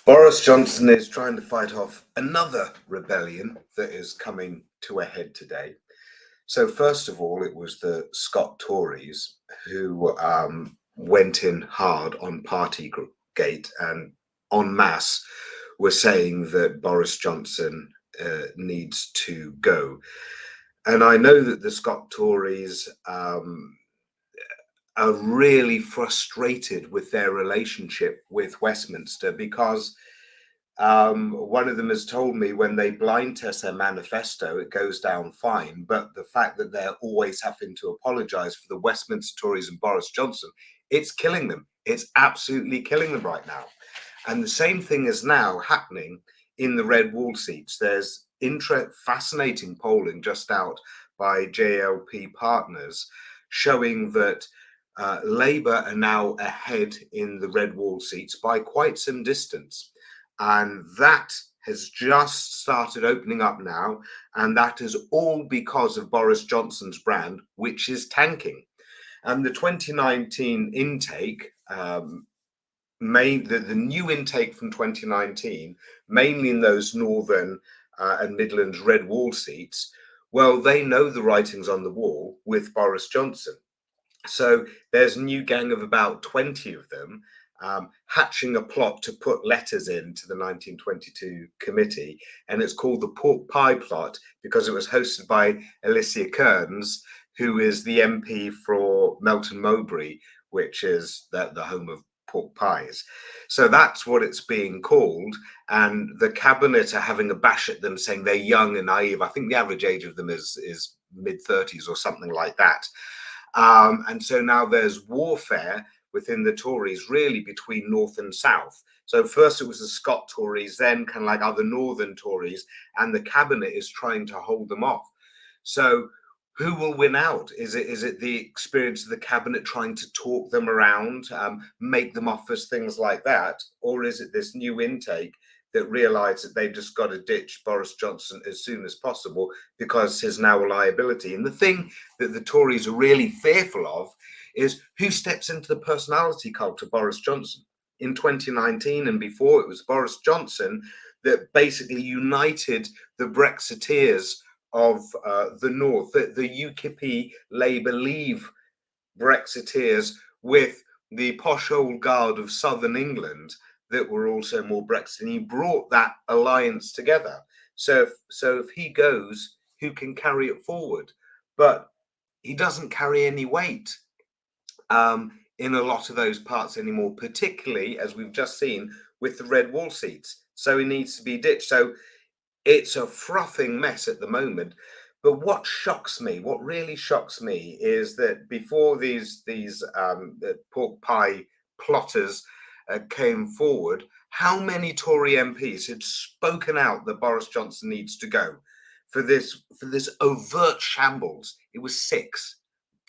Boris Johnson is trying to fight off another rebellion that is coming to a head today. So, first of all, it was the Scot Tories who went in hard on Partygate and en masse were saying that Boris Johnson needs to go. And I know that the Scot Tories are really frustrated with their relationship with Westminster because one of them has told me when they blind test their manifesto, it goes down fine. But the fact that they're always having to apologise for the Westminster Tories and Boris Johnson, it's killing them. It's absolutely killing them right now. And the same thing is now happening in the red wall seats. There's fascinating polling just out by JLP Partners showing that Labour are now ahead in the red wall seats by quite some distance. And that has just started opening up now. And that is all because of Boris Johnson's brand, which is tanking. And the 2019 intake, the new intake from 2019, mainly in those northern and Midlands red wall seats, well, they know the writing's on the wall with Boris Johnson. So there's a new gang of about 20 of them hatching a plot to put letters into the 1922 committee. And it's called the Pork Pie Plot because it was hosted by Alicia Kearns, who is the MP for Melton Mowbray, which is the home of pork pies. So that's what it's being called. And the cabinet are having a bash at them, saying they're young and naive. I think the average age of them is mid-30s or something like that. And so now there's warfare within the Tories, really between North and South. So first it was the Scot Tories, then kind of like other Northern Tories, and the cabinet is trying to hold them off. So who will win out? Is it the experience of the cabinet trying to talk them around, make them offers, things like that, or is it this new intake that realise that they've just got to ditch Boris Johnson as soon as possible because he's now a liability? And the thing that the Tories are really fearful of is who steps into the personality cult of Boris Johnson. In 2019 and before, it was Boris Johnson that basically united the Brexiteers of the North, the UKIP, Labour, Leave Brexiteers with the posh old guard of Southern England that were also more Brexit. And he brought that alliance together. So if he goes, who can carry it forward? But he doesn't carry any weight in a lot of those parts anymore, particularly as we've just seen with the red wall seats. So he needs to be ditched. So it's a frothing mess at the moment. But what shocks me, what really shocks me, is that before these pork pie plotters came forward, how many Tory MPs had spoken out that Boris Johnson needs to go for this overt shambles? It was 6.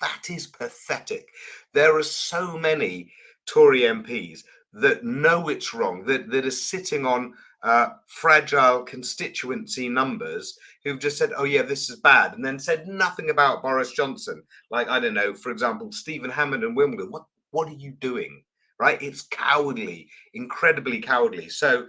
That is pathetic. There are so many Tory MPs that know it's wrong, that are sitting on fragile constituency numbers who've just said, oh yeah, this is bad, and then said nothing about Boris Johnson. Like, I don't know, for example, Stephen Hammond in Wimbledon. What are you doing? Right? It's cowardly, incredibly cowardly. So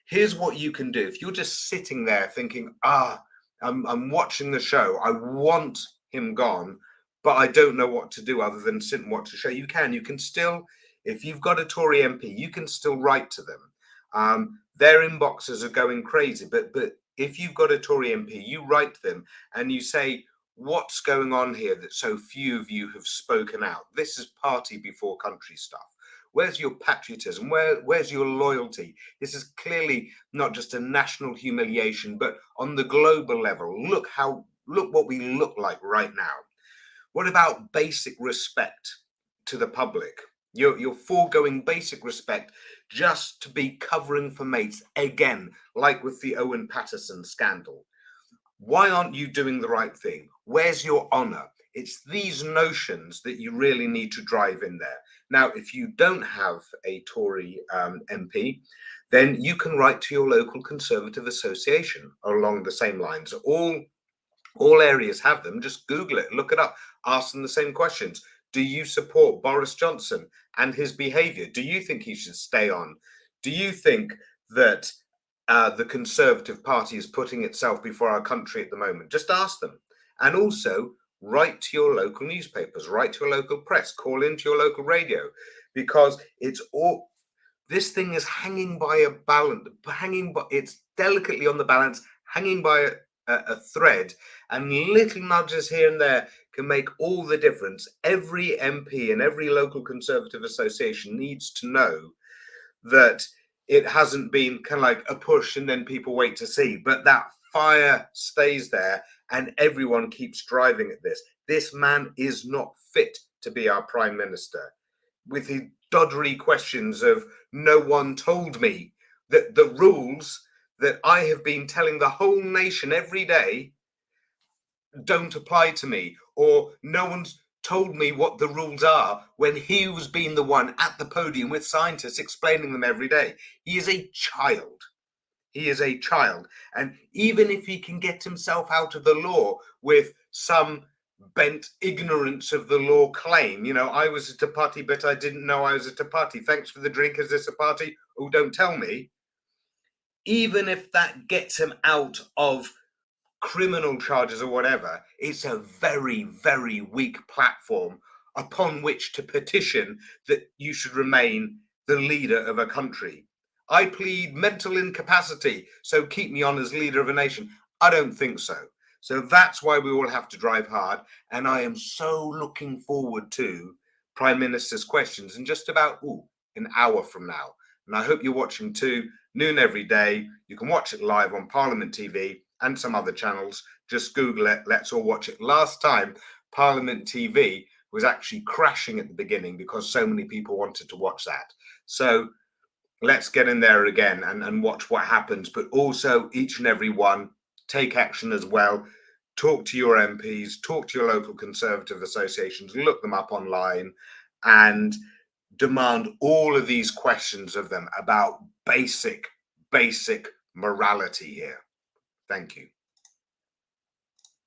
here's what you can do. If you're just sitting there thinking, I'm watching the show, I want him gone, but I don't know what to do other than sit and watch the show. You can still, if you've got a Tory MP, you can still write to them. Their inboxes are going crazy, but if you've got a Tory MP, you write to them and you say, what's going on here that so few of you have spoken out? This is party before country stuff. Where's your patriotism? Where's your loyalty? This is clearly not just a national humiliation, but on the global level, look what we look like right now. What about basic respect to the public? You're foregoing basic respect just to be covering for mates again, like with the Owen Paterson scandal. Why aren't you doing the right thing? Where's your honor? It's these notions that you really need to drive in there. Now, if you don't have a Tory MP, then you can write to your local Conservative association along the same lines. All areas have them. Just Google it, look it up, ask them the same questions. Do you support Boris Johnson and his behavior? Do you think he should stay on? Do you think that the Conservative Party is putting itself before our country at the moment? Just ask them. And also write to your local newspapers, write to your local press, call into your local radio, because it's all, this thing is hanging by a balance, it's delicately on the balance, hanging by a thread, and little nudges here and there can make all the difference. Every MP and every local Conservative association needs to know that it hasn't been kind of like a push and then people wait to see, but that fire stays there and everyone keeps driving at this. This man is not fit to be our prime minister, with his doddery questions of no one told me, that the rules that I have been telling the whole nation every day don't apply to me, or no one's told me what the rules are, when he was being the one at the podium with scientists explaining them every day. He is a child. He is a child. And even if he can get himself out of the law with some bent ignorance of the law claim, you know, I was at a party, but I didn't know I was at a party. Thanks for the drink. Is this a party? Oh, don't tell me. Even if that gets him out of criminal charges or whatever, it's a very, very weak platform upon which to petition that you should remain the leader of a country. I plead mental incapacity, so keep me on as leader of a nation. I don't think so. So that's why we all have to drive hard. And I am so looking forward to Prime Minister's questions in just about an hour from now. And I hope you're watching too. Noon every day. You can watch it live on Parliament TV and some other channels. Just Google it. Let's all watch it. Last time, Parliament TV was actually crashing at the beginning because so many people wanted to watch that. So let's get in there again and watch what happens. But also, each and every one, take action as well. Talk to your MPs, talk to your local Conservative associations, look them up online, and demand all of these questions of them about basic morality here. Thank you.